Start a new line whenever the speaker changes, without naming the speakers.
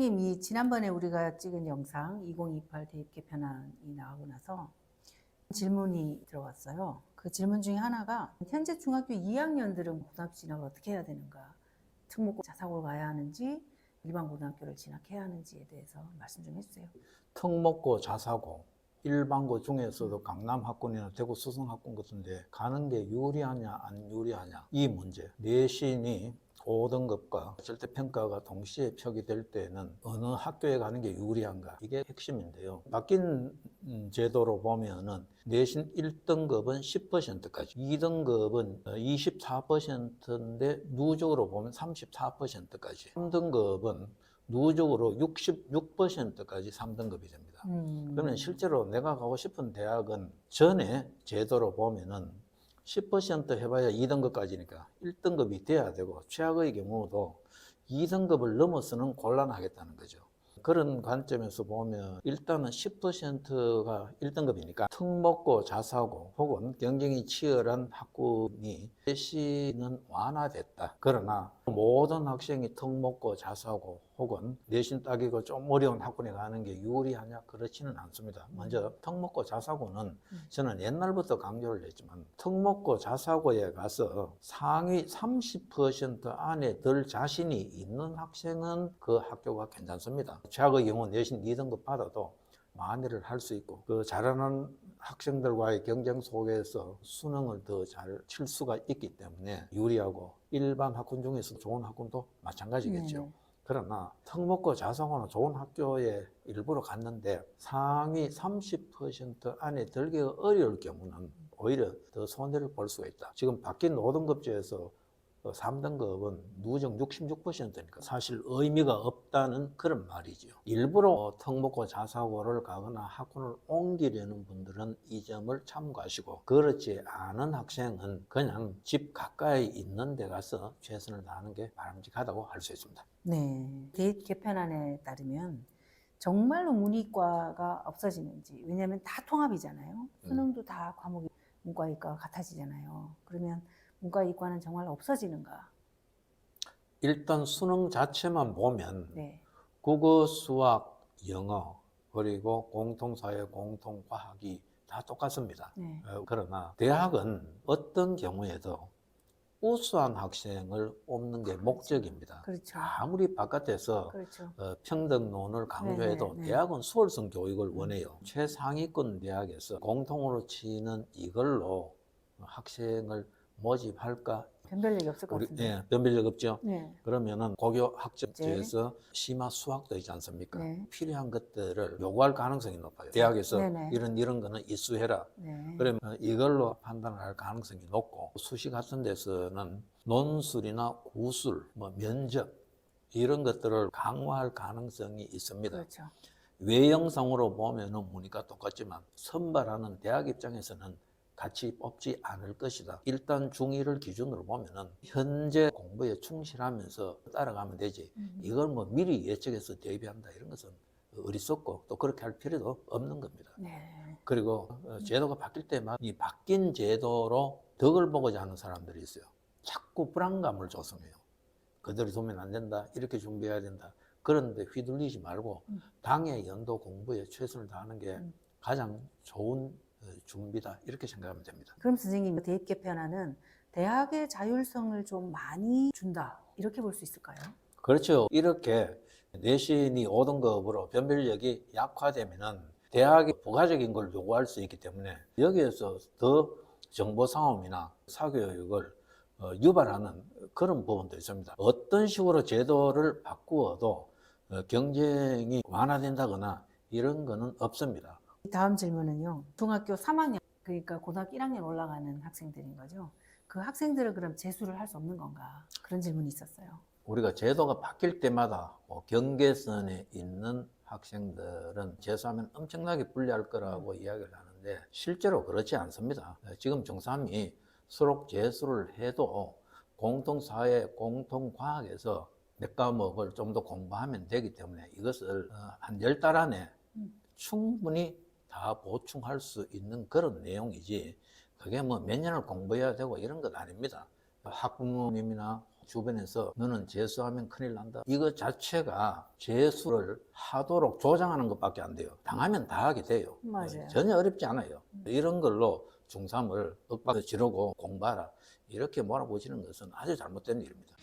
선생님, 이 지난번에 우리가 찍은 영상 2028 대입 개편안이 나오고 나서 질문이 들어왔어요. 그 질문 중에 하나가 현재 중학교 2학년들은 고등학교 진학을 어떻게 해야 되는가, 특목고 자사고를 가야 하는지 일반 고등학교를 진학해야 하는지에 대해서 말씀 좀 해주세요.
특목고, 자사고, 일반고 중에서도 강남학군이나 대구 수성학군 같은데 가는 게 유리하냐 안 유리하냐, 이 문제. 내신이 5등급과 절대평가가 동시에 표기될 때는 어느 학교에 가는 게 유리한가, 이게 핵심인데요. 바뀐 제도로 보면은 내신 1등급은 10%까지, 2등급은 24%인데 누적으로 보면 34%까지, 3등급은 누적으로 66%까지 3등급이 됩니다. 그러면 실제로 내가 가고 싶은 대학은 전에 제도로 보면은 10% 해봐야 2등급까지니까 1등급이 돼야 되고, 최악의 경우도 2등급을 넘어서는 곤란하겠다는 거죠. 그런 관점에서 보면 일단은 10%가 1등급이니까 특목고, 자사고 혹은 경쟁이 치열한 학군이 내신은 완화됐다. 그러나 모든 학생이 특목고, 자사고 혹은 내신 따기가 좀 어려운 학군에 가는 게 유리하냐, 그렇지는 않습니다. 먼저 특목고, 자사고는 저는 옛날부터 강조를 했지만, 특목고, 자사고에 가서 상위 30% 안에 들 자신이 있는 학생은 그 학교가 괜찮습니다. 최악의 경우 내신 2등급 받아도 만회를 할 수 있고, 그 잘하는 학생들과의 경쟁 속에서 수능을 더 잘 칠 수가 있기 때문에 유리하고, 일반 학군 중에서 좋은 학군도 마찬가지겠죠. 그러나 특목고, 자사고는 좋은 학교에 일부러 갔는데 상위 30% 안에 들기가 어려울 경우는 오히려 더 손해를 볼 수가 있다. 지금 바뀐 5등급제에서 3등급은 누적 66%니까 사실 의미가 없다는 그런 말이죠. 일부러 특목고, 자사고를 가거나 학군을 옮기려는 분들은 이 점을 참고하시고, 그렇지 않은 학생은 그냥 집 가까이 있는 데 가서 최선을 다하는 게 바람직하다고 할 수 있습니다.
네, 대입 개편안에 따르면 정말로 문이과가 없어지는지, 왜냐하면 다 통합이잖아요. 수능도 다 과목이 문과, 이과가 같아지잖아요. 그러면 문과, 이과는 정말 없어지는가?
일단 수능 자체만 보면
네.
국어, 수학, 영어, 그리고 공통사회, 공통과학이 다 똑같습니다.
네.
그러나 대학은 어떤 경우에도 우수한 학생을 뽑는 게 목적입니다.
그렇죠.
아무리 바깥에서
그렇죠.
평등론을 강조해도
네.
대학은 수월성 교육을 원해요. 최상위권 대학에서 공통으로 치는 이걸로 학생을 모집할까?
변별력이 없을 것 같은데.
변별력 없죠.
네.
그러면 고교 학점제에서 심화 수학도 있지 않습니까?
네.
필요한 것들을 요구할 가능성이 높아요. 대학에서
네네.
이런 거는 이수해라.
네.
그러면 이걸로 판단을 할 가능성이 높고, 수시 같은 데서는 논술이나 구술, 면접 이런 것들을 강화할 가능성이 있습니다.
그렇죠.
외형상으로 보면은 문이과 똑같지만 선발하는 대학 입장에서는 같이 뽑지 않을 것이다. 일단 중1을 기준으로 보면은 현재 공부에 충실하면서 따라가면 되지, 이걸 미리 예측해서 대비한다, 이런 것은 어리석고 또 그렇게 할 필요도 없는 겁니다.
네.
그리고 제도가 바뀔 때마다 이 바뀐 제도로 덕을 보고자 하는 사람들이 있어요. 자꾸 불안감을 조성해요. 그대로 두면 안 된다, 이렇게 준비해야 된다. 그런데 휘둘리지 말고 당의 연도 공부에 최선을 다하는 게 가장 좋은 준비다, 이렇게 생각하면 됩니다.
그럼 선생님, 대입 개편안은 대학의 자율성을 좀 많이 준다, 이렇게 볼 수 있을까요?
그렇죠. 이렇게 내신이 5등급으로 변별력이 약화되면은 대학이 부가적인 걸 요구할 수 있기 때문에 여기에서 더 정보 상움이나 사교육을 유발하는 그런 부분도 있습니다. 어떤 식으로 제도를 바꾸어도 경쟁이 완화된다거나 이런 거는 없습니다.
다음 질문은요. 중학교 3학년, 그러니까 고등학교 1학년 올라가는 학생들인 거죠. 그 학생들은 그럼 재수를 할 수 없는 건가? 그런 질문이 있었어요.
우리가 제도가 바뀔 때마다 경계선에 있는 학생들은 재수하면 엄청나게 불리할 거라고 이야기를 하는데, 실제로 그렇지 않습니다. 지금 중3이 수록 재수를 해도 공통사회, 공통과학에서 몇 과목을 좀 더 공부하면 되기 때문에 이것을 한 10달 안에 충분히 다 보충할 수 있는 그런 내용이지, 그게 몇 년을 공부해야 되고 이런 것 아닙니다. 학부모님이나 주변에서 너는 재수하면 큰일 난다. 이거 자체가 재수를 하도록 조장하는 것밖에 안 돼요. 당하면 다 하게 돼요.
맞아요.
전혀 어렵지 않아요. 이런 걸로 중3을 윽박 지르고 공부하라. 이렇게 몰아보시는 것은 아주 잘못된 일입니다.